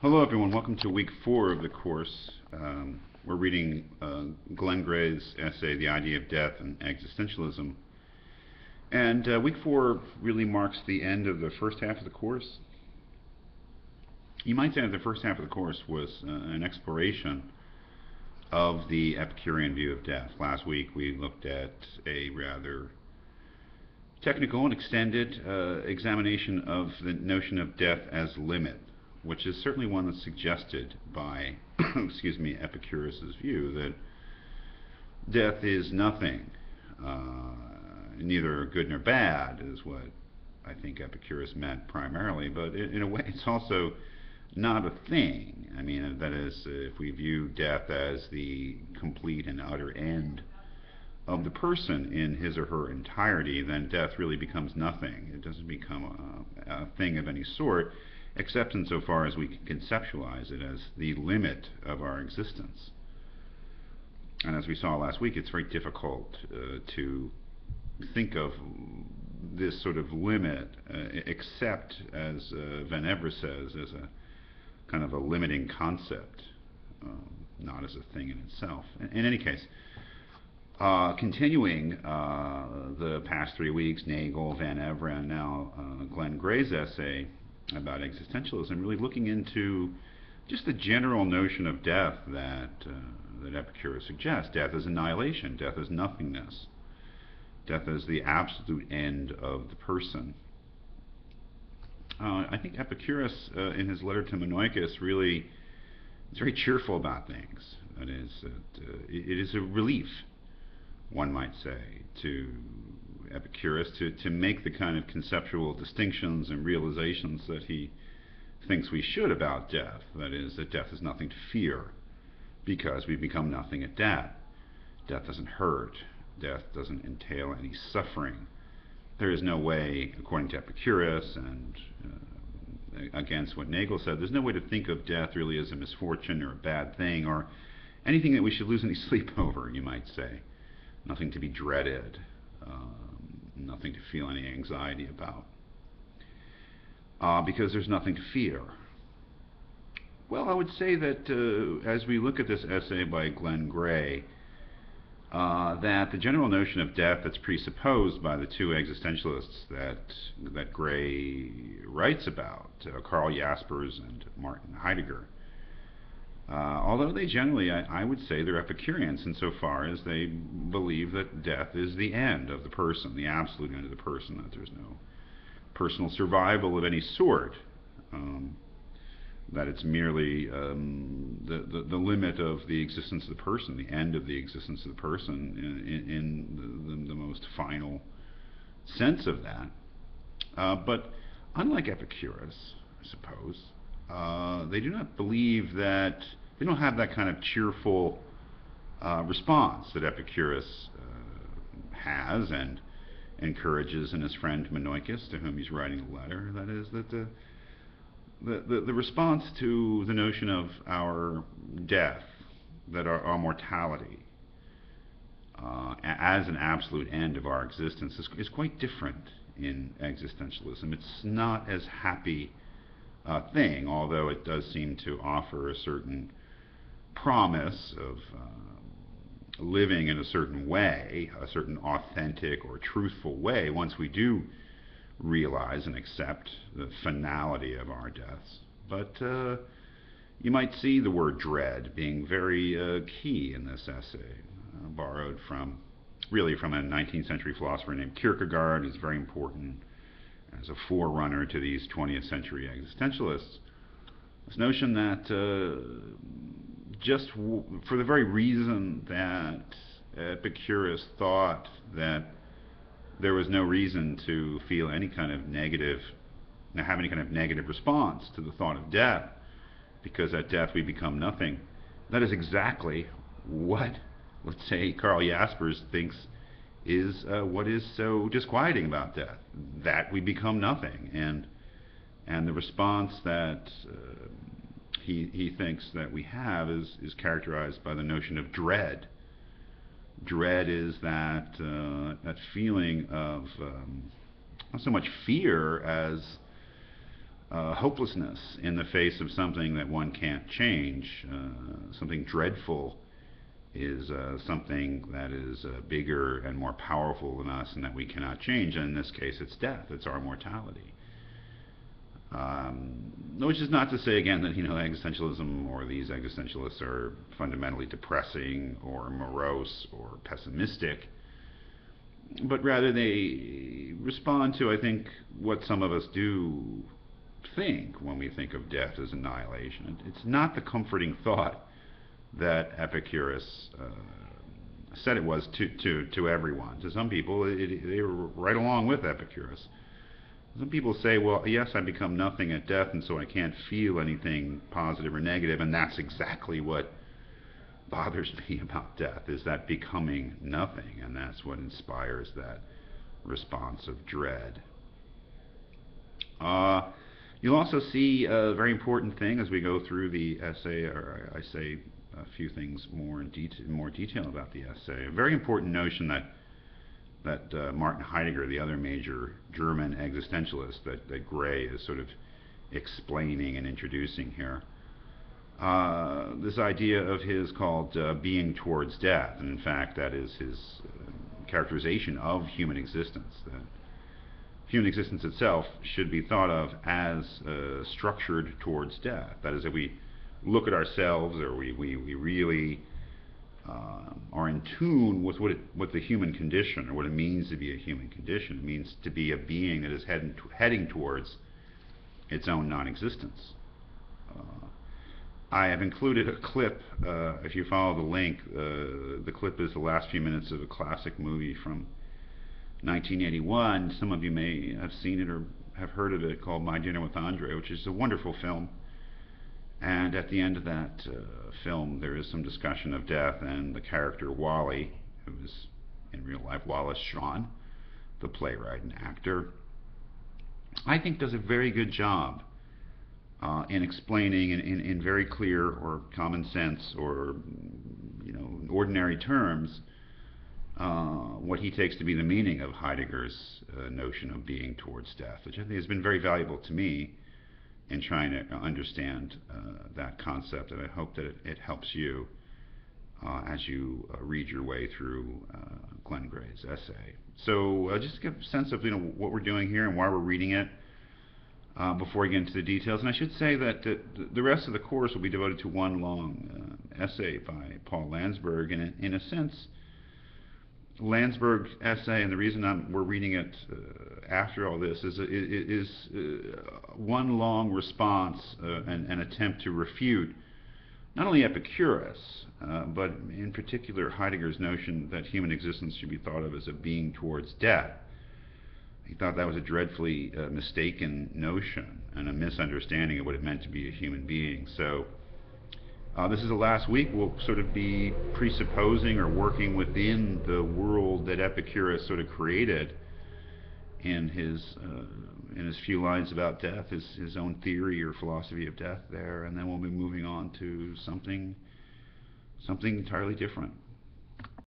Hello everyone, welcome to week 4 of the course. We're reading Glenn Gray's essay, The Idea of Death and Existentialism. And week 4 really marks the end of the first half of the course. You might say that the first half of the course was an exploration of the Epicurean view of death. Last week we looked at a rather technical and extended examination of the notion of death as limit, which is certainly one that's suggested by Epicurus' view that death is nothing, neither good nor bad is what I think Epicurus meant primarily, but in a way it's also not a thing. I mean, that is, if we view death as the complete and utter end of the person in his or her entirety, then death really becomes nothing. It doesn't become a thing of any sort, except insofar as we can conceptualize it as the limit of our existence. And as we saw last week, it's very difficult to think of this sort of limit except, as Van Evre says, as a kind of a limiting concept, not as a thing in itself. In any case, continuing the past 3 weeks, Nagel, Van Evre, and now Glenn Gray's essay about existentialism, really looking into just the general notion of death that Epicurus suggests. Death is annihilation, death is nothingness, death is the absolute end of the person. I think Epicurus, in his letter to Menoikos, really is very cheerful about things. That is, it is a relief, one might say, to Epicurus to make the kind of conceptual distinctions and realizations that he thinks we should about death. That is, that death is nothing to fear because we become nothing at death. Death doesn't hurt. Death doesn't entail any suffering. There is no way, according to Epicurus and against what Nagel said, there's no way to think of death really as a misfortune or a bad thing or anything that we should lose any sleep over, you might say. Nothing to be dreaded. Nothing to feel any anxiety about, because there's nothing to fear. Well, I would say that as we look at this essay by Glenn Gray, that the general notion of death that's presupposed by the two existentialists that Gray writes about, Karl Jaspers and Martin Heidegger, although they generally, I would say, they're Epicureans insofar as they believe that death is the end of the person, the absolute end of the person, that there's no personal survival of any sort, that it's merely the limit of the existence of the person, the end of the existence of the person in the most final sense of that. But unlike Epicurus, I suppose, they do not believe that, they don't have that kind of cheerful response that Epicurus has and encourages in his friend Menoikos, to whom he's writing a letter. That is, that the response to the notion of our death, that our mortality, as an absolute end of our existence, is quite different in existentialism. It's not as happy thing, although it does seem to offer a certain promise of living in a certain way, a certain authentic or truthful way, once we do realize and accept the finality of our deaths. But you might see the word dread being very key in this essay, borrowed from a 19th century philosopher named Kierkegaard, who's very important as a forerunner to these 20th century existentialists. This notion that just for the very reason that Epicurus thought that there was no reason to feel any kind of negative, have any kind of negative response to the thought of death, because at death we become nothing. That is exactly what, let's say, Karl Jaspers thinks is what is so disquieting about death, that we become nothing. And the response that he thinks that we have is characterized by the notion of dread. Dread is that feeling of not so much fear as hopelessness in the face of something that one can't change. Something dreadful is something that is bigger and more powerful than us and that we cannot change. And in this case, it's death. It's our mortality. Which is not to say again that existentialism or these existentialists are fundamentally depressing or morose or pessimistic, but rather they respond to, I think, what some of us do think when we think of death as annihilation. It's not the comforting thought that Epicurus said it was to everyone. To some people, they were right along with Epicurus. Some people say, well, yes, I become nothing at death, and so I can't feel anything positive or negative, and that's exactly what bothers me about death, is that becoming nothing, and that's what inspires that response of dread. You'll also see a very important thing as we go through the essay, or I say a few things more in more detail about the essay. A very important notion that Martin Heidegger, the other major German existentialist that Gray is sort of explaining and introducing here. This idea of his called being towards death, and in fact that is his characterization of human existence. That human existence itself should be thought of as structured towards death. That is, if we look at ourselves, or we really are in tune with what the human condition, or what it means to be a human condition. It means to be a being that is heading towards its own non-existence. I have included a clip, if you follow the link, the clip is the last few minutes of a classic movie from 1981. Some of you may have seen it or have heard of it, called My Dinner with Andre, which is a wonderful film. And at the end of that film, there is some discussion of death, and the character Wally, who is in real life Wallace Shawn, the playwright and actor, I think does a very good job in explaining in very clear or common sense or ordinary terms what he takes to be the meaning of Heidegger's notion of being towards death, which I think has been very valuable to me in trying to understand that concept, and I hope that it helps you as you read your way through Glenn Gray's essay. So just to give a sense of what we're doing here and why we're reading it before I get into the details. And I should say that the rest of the course will be devoted to one long essay by Paul Landsberg, and in a sense, Landsberg's essay, and the reason we're reading it after all this, is one long response and attempt to refute not only Epicurus, but in particular Heidegger's notion that human existence should be thought of as a being towards death. He thought that was a dreadfully mistaken notion and a misunderstanding of what it meant to be a human being. So this is the last week. We'll sort of be presupposing or working within the world that Epicurus sort of created in his few lines about death, his own theory or philosophy of death there, and then we'll be moving on to something entirely different.